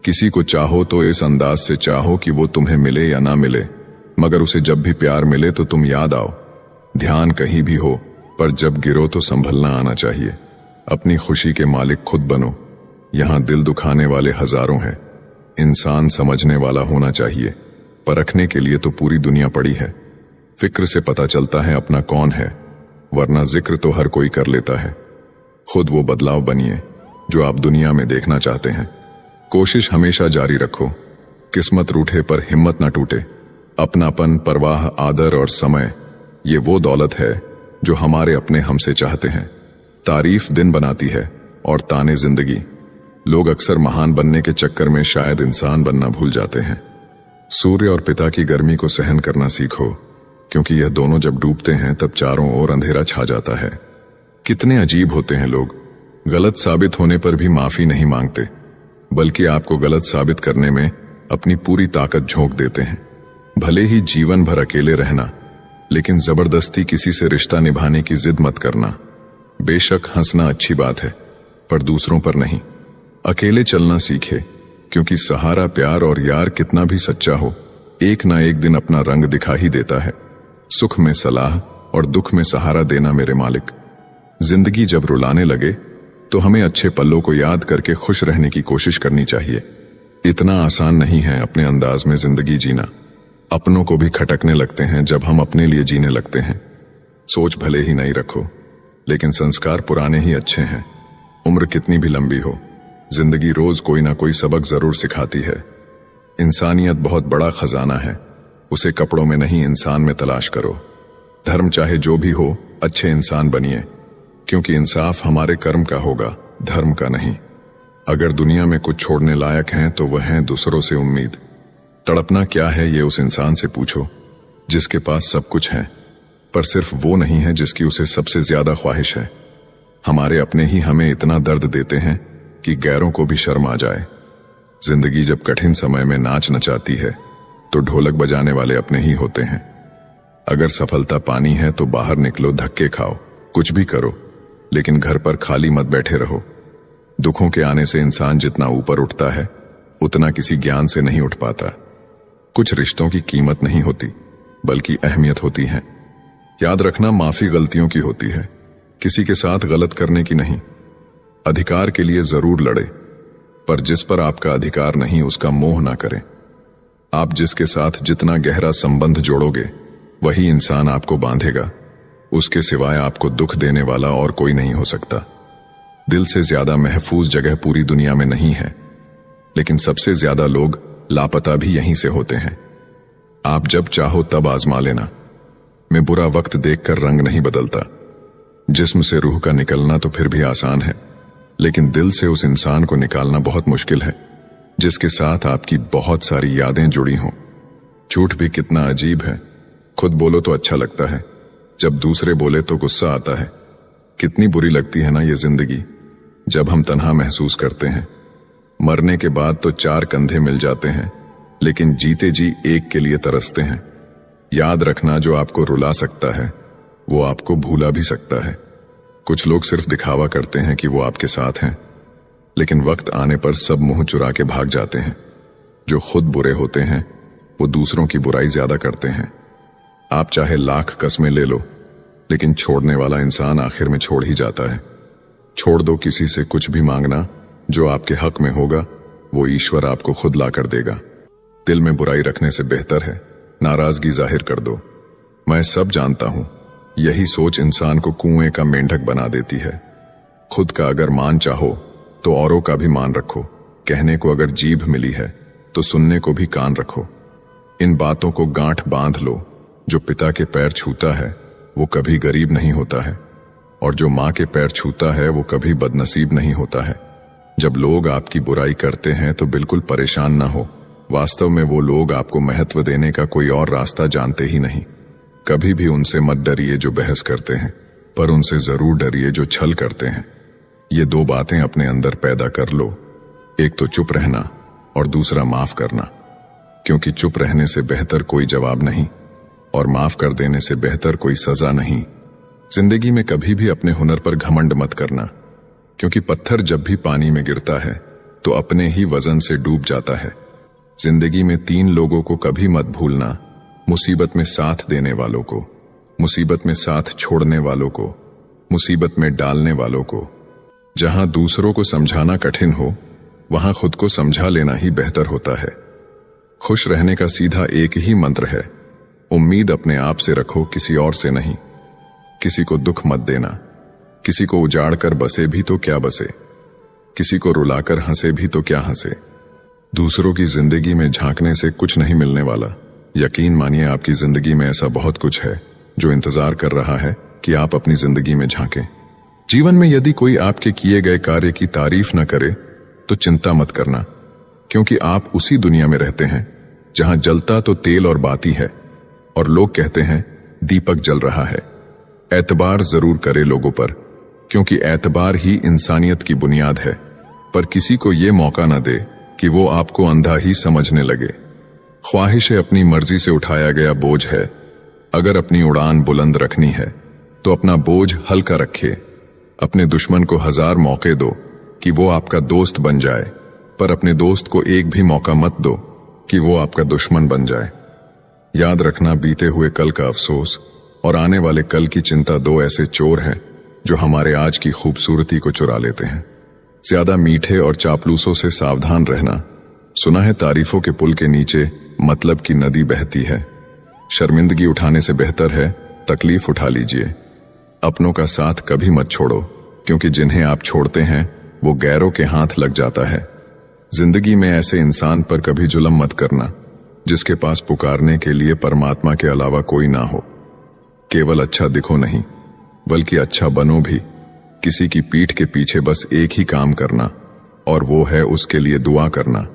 किसी को चाहो तो इस अंदाज से चाहो कि वो तुम्हें मिले या ना मिले, मगर उसे जब भी प्यार मिले तो तुम याद आओ। ध्यान कहीं भी हो, पर जब गिरो तो संभलना आना चाहिए। अपनी खुशी के मालिक खुद बनो। यहां दिल दुखाने वाले हजारों हैं। इंसान समझने वाला होना चाहिए। परखने के लिए तो पूरी दुनिया पड़ी है। फिक्र से पता चलता है अपना कौन है, वरना जिक्र तो हर कोई कर लेता है। खुद वो बदलाव बनिए जो आप दुनिया में देखना चाहते हैं। कोशिश हमेशा जारी रखो। किस्मत रूठे पर हिम्मत ना टूटे। अपनापन, परवाह, आदर और समय, ये वो दौलत है जो हमारे अपने हमसे चाहते हैं। तारीफ दिन बनाती है और ताने जिंदगी। लोग अक्सर महान बनने के चक्कर में शायद इंसान बनना भूल जाते हैं। सूर्य और पिता की गर्मी को सहन करना सीखो, क्योंकि यह दोनों जब डूबते हैं तब चारों ओर अंधेरा छा जाता है। कितने अजीब होते हैं लोग। गलत साबित होने पर भी माफी नहीं मांगते, बल्कि आपको गलत साबित करने में अपनी पूरी ताकत झोंक देते हैं। भले ही जीवन भर अकेले रहना, लेकिन जबरदस्ती किसी से रिश्ता निभाने की जिद मत करना। बेशक हंसना अच्छी बात है, पर दूसरों पर नहीं। अकेले चलना सीखे, क्योंकि सहारा, प्यार और यार कितना भी सच्चा हो, एक ना एक दिन अपना रंग दिखा ही देता है। सुख में सलाह और दुख में सहारा देना मेरे मालिक। जिंदगी जब रुलाने लगे तो हमें अच्छे पलों को याद करके खुश रहने की कोशिश करनी चाहिए। इतना आसान नहीं है अपने अंदाज में जिंदगी जीना। अपनों को भी खटकने लगते हैं जब हम अपने लिए जीने लगते हैं। सोच भले ही नहीं रखो, लेकिन संस्कार पुराने ही अच्छे हैं। उम्र कितनी भी लंबी हो, जिंदगी रोज कोई ना कोई सबक जरूर सिखाती है। इंसानियत बहुत बड़ा खजाना है, उसे कपड़ों में नहीं इंसान में तलाश करो। धर्म चाहे जो भी हो, अच्छे इंसान बनिए, क्योंकि इंसाफ हमारे कर्म का होगा, धर्म का नहीं। अगर दुनिया में कुछ छोड़ने लायक हैं तो वह है दूसरों से उम्मीद। तड़पना क्या है ये उस इंसान से पूछो जिसके पास सब कुछ है, पर सिर्फ वो नहीं है जिसकी उसे सबसे ज्यादा ख्वाहिश है। हमारे अपने ही हमें इतना दर्द देते हैं कि गैरों को भी शर्म आ जाए। जिंदगी जब कठिन समय में नाच नचाती है तो ढोलक बजाने वाले अपने ही होते हैं। अगर सफलता पानी है तो बाहर निकलो, धक्के खाओ, कुछ भी करो, लेकिन घर पर खाली मत बैठे रहो। दुखों के आने से इंसान जितना ऊपर उठता है, उतना किसी ज्ञान से नहीं उठ पाता। कुछ रिश्तों की कीमत नहीं होती, बल्कि अहमियत होती है। याद रखना, माफी गलतियों की होती है, किसी के साथ गलत करने की नहीं। अधिकार के लिए जरूर लड़े, पर जिस पर आपका अधिकार नहीं उसका मोह ना करें। आप जिसके साथ जितना गहरा संबंध जोड़ोगे, वही इंसान आपको बांधेगा। उसके सिवाय आपको दुख देने वाला और कोई नहीं हो सकता। दिल से ज्यादा महफूज जगह पूरी दुनिया में नहीं है, लेकिन सबसे ज्यादा लोग लापता भी यहीं से होते हैं। आप जब चाहो तब आजमा लेना। मैं बुरा वक्त देखकर रंग नहीं बदलता। जिस्म से रूह का निकलना तो फिर भी आसान है, लेकिन दिल से उस इंसान को निकालना बहुत मुश्किल है जिसके साथ आपकी बहुत सारी यादें जुड़ी हों। झूठ भी कितना अजीब है। खुद बोलो तो अच्छा लगता है, जब दूसरे बोले तो गुस्सा आता है। कितनी बुरी लगती है ना ये जिंदगी, जब हम तन्हा महसूस करते हैं। मरने के बाद तो चार कंधे मिल जाते हैं, लेकिन जीते जी एक के लिए तरसते हैं। याद रखना, जो आपको रुला सकता है वो आपको भूला भी सकता है। कुछ लोग सिर्फ दिखावा करते हैं कि वो आपके साथ हैं, लेकिन वक्त आने पर सब मुंह चुरा के भाग जाते हैं। जो खुद बुरे होते हैं वो दूसरों की बुराई ज्यादा करते हैं। आप चाहे लाख कस्में ले लो, लेकिन छोड़ने वाला इंसान आखिर में छोड़ ही जाता है। छोड़ दो किसी से कुछ भी मांगना, जो आपके हक में होगा वो ईश्वर आपको खुद ला कर देगा। दिल में बुराई रखने से बेहतर है नाराजगी जाहिर कर दो। मैं सब जानता हूं, यही सोच इंसान को कुएं का मेंढक बना देती है। खुद का अगर मान चाहो तो औरों का भी मान रखो। कहने को अगर जीभ मिली है तो सुनने को भी कान रखो। इन बातों को गांठ बांध लो, जो पिता के पैर छूता है वो कभी गरीब नहीं होता है, और जो माँ के पैर छूता है वो कभी बदनसीब नहीं होता है। जब लोग आपकी बुराई करते हैं तो बिल्कुल परेशान ना हो। वास्तव में वो लोग आपको महत्व देने का कोई और रास्ता जानते ही नहीं। कभी भी उनसे मत डरिए जो बहस करते हैं, पर उनसे जरूर डरिए जो छल करते हैं। ये दो बातें अपने अंदर पैदा कर लो, एक तो चुप रहना और दूसरा माफ करना, क्योंकि चुप रहने से बेहतर कोई जवाब नहीं और माफ कर देने से बेहतर कोई सजा नहीं। जिंदगी में कभी भी अपने हुनर पर घमंड मत करना, क्योंकि पत्थर जब भी पानी में गिरता है तो अपने ही वजन से डूब जाता है। जिंदगी में 3 लोगों को कभी मत भूलना, मुसीबत में साथ देने वालों को, मुसीबत में साथ छोड़ने वालों को, मुसीबत में डालने वालों को। जहां दूसरों को समझाना कठिन हो, वहां खुद को समझा लेना ही बेहतर होता है। खुश रहने का सीधा एक ही मंत्र है, उम्मीद अपने आप से रखो, किसी और से नहीं। किसी को दुख मत देना, किसी को उजाड़ कर बसे भी तो क्या बसे, किसी को रुलाकर हंसे भी तो क्या हंसे। दूसरों की जिंदगी में झांकने से कुछ नहीं मिलने वाला। यकीन मानिए आपकी जिंदगी में ऐसा बहुत कुछ है जो इंतजार कर रहा है कि आप अपनी जिंदगी में झांकें। जीवन में यदि कोई आपके किए गए कार्य की तारीफ न करे तो चिंता मत करना, क्योंकि आप उसी दुनिया में रहते हैं जहां जलता तो तेल और बाती है और लोग कहते हैं दीपक जल रहा है। एतबार जरूर करे लोगों पर, क्योंकि एतबार ही इंसानियत की बुनियाद है। पर किसी को यह मौका न दे कि वो आपको अंधा ही समझने लगे। ख्वाहिशें अपनी मर्जी से उठाया गया बोझ है। अगर अपनी उड़ान बुलंद रखनी है तो अपना बोझ हल्का रखे। अपने दुश्मन को 1000 मौके दो कि वो आपका दोस्त बन जाए, पर अपने दोस्त को एक भी मौका मत दो कि वो आपका दुश्मन बन जाए। याद रखना, बीते हुए कल का अफसोस और आने वाले कल की चिंता 2 ऐसे चोर हैं जो हमारे आज की खूबसूरती को चुरा लेते हैं। ज्यादा मीठे और चापलूसों से सावधान रहना। सुना है तारीफों के पुल के नीचे मतलब की नदी बहती है। शर्मिंदगी उठाने से बेहतर है तकलीफ उठा लीजिए। अपनों का साथ कभी मत छोड़ो, क्योंकि जिन्हें आप छोड़ते हैं वो गैरों के हाथ लग जाता है। जिंदगी में ऐसे इंसान पर कभी जुल्म मत करना जिसके पास पुकारने के लिए परमात्मा के अलावा कोई ना हो। केवल अच्छा दिखो नहीं, बल्कि अच्छा बनो भी। किसी की पीठ के पीछे बस एक ही काम करना, और वो है उसके लिए दुआ करना।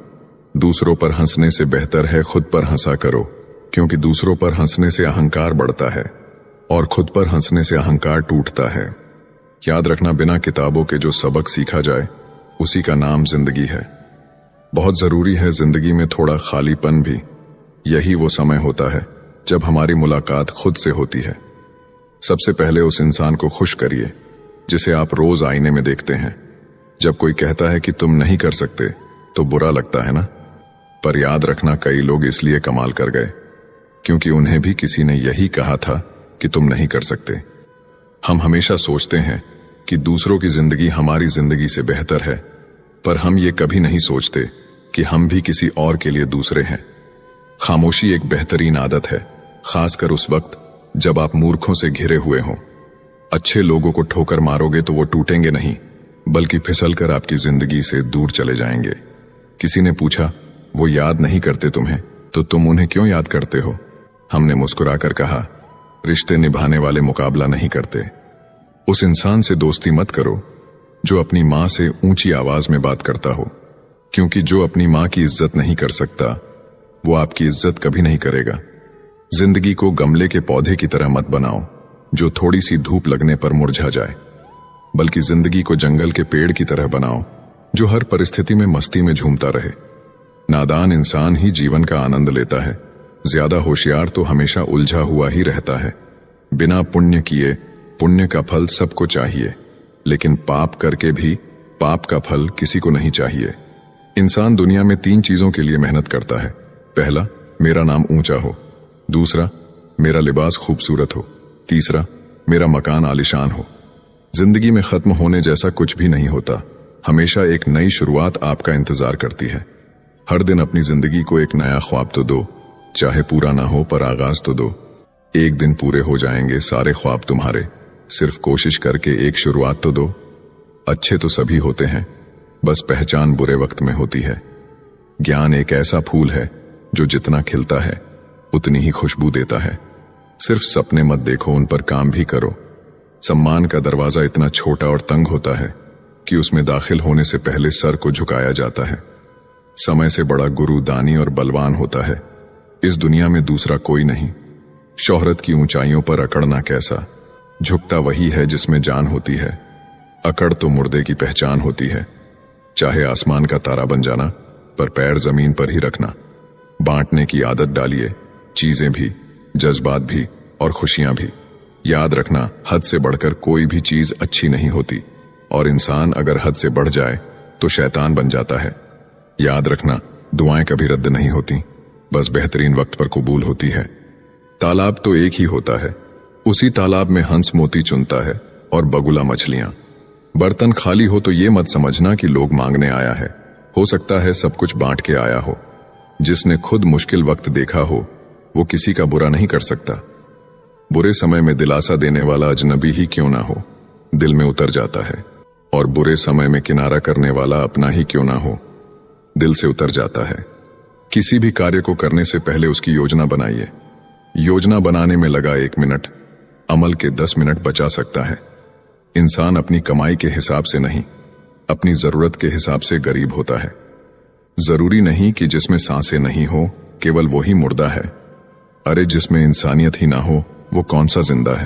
दूसरों पर हंसने से बेहतर है खुद पर हंसा करो, क्योंकि दूसरों पर हंसने से अहंकार बढ़ता है और खुद पर हंसने से अहंकार टूटता है। याद रखना, बिना किताबों के जो सबक सीखा जाए उसी का नाम जिंदगी है। बहुत जरूरी है जिंदगी में थोड़ा खालीपन भी। यही वो समय होता है जब हमारी मुलाकात खुद से होती है। सबसे पहले उस इंसान को खुश करिए जिसे आप रोज आईने में देखते हैं। जब कोई कहता है कि तुम नहीं कर सकते तो बुरा लगता है ना, पर याद रखना, कई लोग इसलिए कमाल कर गए क्योंकि उन्हें भी किसी ने यही कहा था कि तुम नहीं कर सकते। हम हमेशा सोचते हैं कि दूसरों की जिंदगी हमारी जिंदगी से बेहतर है, पर हम ये कभी नहीं सोचते कि हम भी किसी और के लिए दूसरे हैं। खामोशी एक बेहतरीन आदत है, खासकर उस वक्त जब आप मूर्खों से घिरे हुए हों। अच्छे लोगों को ठोकर मारोगे तो वो टूटेंगे नहीं, बल्कि फिसलकर आपकी जिंदगी से दूर चले जाएंगे। किसी ने पूछा, वो याद नहीं करते तुम्हें तो तुम उन्हें क्यों याद करते हो? हमने मुस्कुराकर कहा, रिश्ते निभाने वाले मुकाबला नहीं करते। उस इंसान से दोस्ती मत करो जो अपनी मां से ऊंची आवाज में बात करता हो, क्योंकि जो अपनी मां की इज्जत नहीं कर सकता वो आपकी इज्जत कभी नहीं करेगा। जिंदगी को गमले के पौधे की तरह मत बनाओ जो थोड़ी सी धूप लगने पर मुरझा जाए, बल्कि जिंदगी को जंगल के पेड़ की तरह बनाओ जो हर परिस्थिति में मस्ती में झूमता रहे। नादान इंसान ही जीवन का आनंद लेता है, ज्यादा होशियार तो हमेशा उलझा हुआ ही रहता है। बिना पुण्य किए पुण्य का फल सबको चाहिए, लेकिन पाप करके भी पाप का फल किसी को नहीं चाहिए। इंसान दुनिया में 3 चीजों के लिए मेहनत करता है। पहला, मेरा नाम ऊंचा हो। दूसरा, मेरा लिबास खूबसूरत हो। तीसरा, मेरा मकान आलीशान हो। जिंदगी में खत्म होने जैसा कुछ भी नहीं होता। हमेशा एक नई शुरुआत आपका इंतजार करती है। हर दिन अपनी जिंदगी को एक नया ख्वाब तो दो, चाहे पूरा ना हो पर आगाज तो दो। एक दिन पूरे हो जाएंगे सारे ख्वाब तुम्हारे, सिर्फ कोशिश करके एक शुरुआत तो दो। अच्छे तो सभी होते हैं, बस पहचान बुरे वक्त में होती है। ज्ञान एक ऐसा फूल है जो जितना खिलता है उतनी ही खुशबू देता है। सिर्फ सपने मत देखो, उन पर काम भी करो। सम्मान का दरवाजा इतना छोटा और तंग होता है कि उसमें दाखिल होने से पहले सर को झुकाया जाता है। समय से बड़ा गुरु दानी और बलवान होता है। इस दुनिया में दूसरा कोई नहीं। शोहरत की ऊंचाइयों पर अकड़ना कैसा, झुकता वही है जिसमें जान होती है। अकड़ तो मुर्दे की पहचान होती है। चाहे आसमान का तारा बन जाना, पर पैर जमीन पर ही रखना। बांटने की आदत डालिए, चीजें भी, जज्बात भी और खुशियां भी। याद रखना, हद से बढ़कर कोई भी चीज अच्छी नहीं होती, और इंसान अगर हद से बढ़ जाए तो शैतान बन जाता है। याद रखना, दुआएं कभी रद्द नहीं होती, बस बेहतरीन वक्त पर कबूल होती है। तालाब तो एक ही होता है, उसी तालाब में हंस मोती चुनता है और बगुला मछलियां। बर्तन खाली हो तो ये मत समझना कि लोग मांगने आया है, हो सकता है सब कुछ बांट के आया हो। जिसने खुद मुश्किल वक्त देखा हो वो किसी का बुरा नहीं कर सकता। बुरे समय में दिलासा देने वाला अजनबी ही क्यों ना हो, दिल में उतर जाता है, और बुरे समय में किनारा करने वाला अपना ही क्यों ना हो, दिल से उतर जाता है। किसी भी कार्य को करने से पहले उसकी योजना बनाइए। योजना बनाने में लगा 1 मिनट अमल के 10 मिनट बचा सकता है। इंसान अपनी कमाई के हिसाब से नहीं, अपनी जरूरत के हिसाब से गरीब होता है। जरूरी नहीं कि जिसमें सांसें नहीं हो केवल वो ही मुर्दा है। अरे जिसमें इंसानियत ही ना हो वो कौन सा जिंदा है।